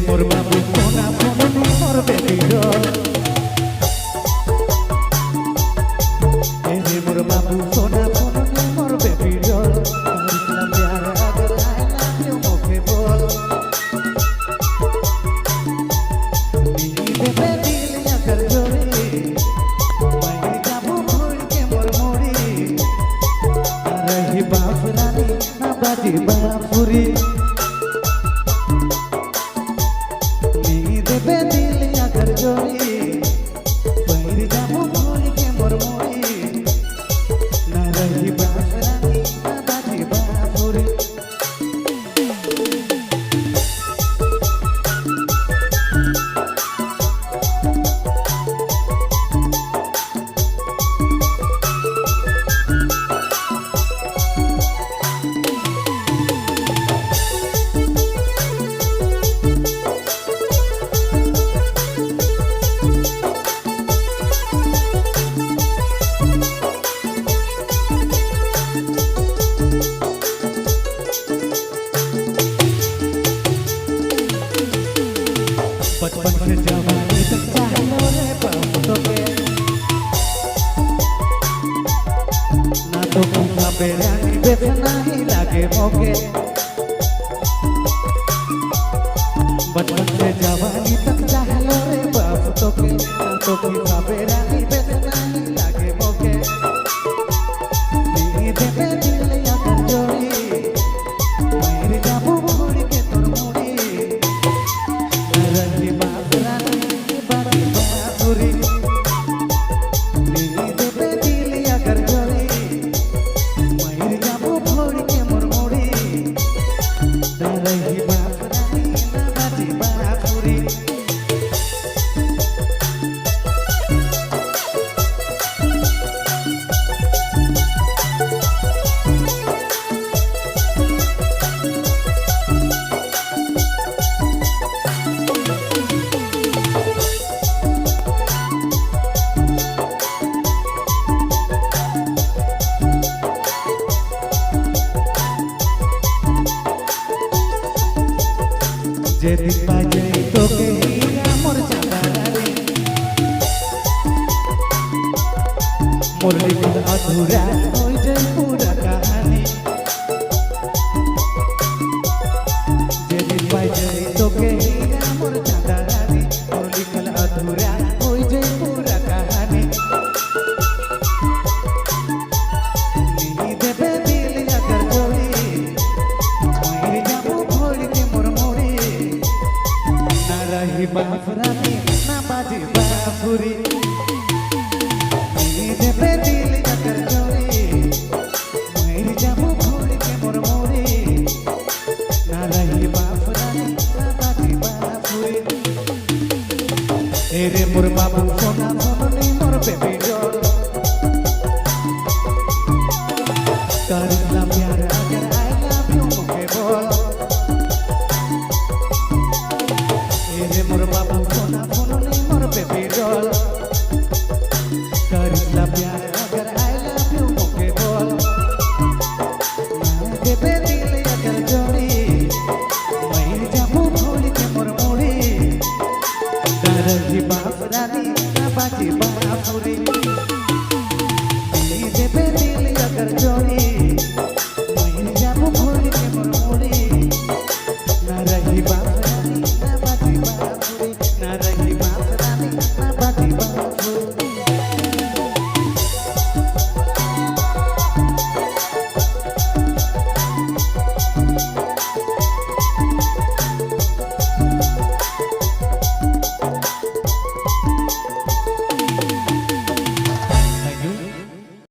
মোর বাবু সোনা ফোননি মোর বেবির রে মোর বাবু সোনা ফোননি মোর বেবির করিসনা প্যার अगर I love you মুখে বল नींद पे दिल अगर जोड़ी मैं जाबू भूल के मोर मोड़ी रही बाप रानी ना बाजी बापुरी नींद पे दिल अगर जोड़ी मैं जाबू भूल के मोर मोड़ी ना रही बाप रानी ना बाजी बापुरी बचपन से जवानी तक चाहलो रे बहुतो के ना तो पूछा बेरानी बेचना ही लागे मौके बचपन से जवानी तक चाहलो रे बहुतो के ना तो पूछा बेरानी बेचना ही लागे मौके नींद पे दिल अगर जोड़ी मेरे जाबू भूल के तोर मुड़ी रही बाप रानी बाकी बापुरी नींद पे दिल अगर जोड़ी मैं जाबू भोर के मोर मोड़ी रही बाप रानी ना बाजी बापुरी যেদিন বাজাই তোকে হীরা মোর চাঁদারে মোর লিখিত অধুরা ওই যে পুরা কাহানি যেদিন বাজাই তোকে হীরা মোর চাঁদারে মোর লিখিত অধুরা ওই যে পুরা কাহানি नींद पे दिल अगर जोड़ी मैं जाबू भोल के मोर मोड़ी ना रही बाप रानी ना बाजी बापुरी नींद पे दिल अगर जोड़ी मैं जाबू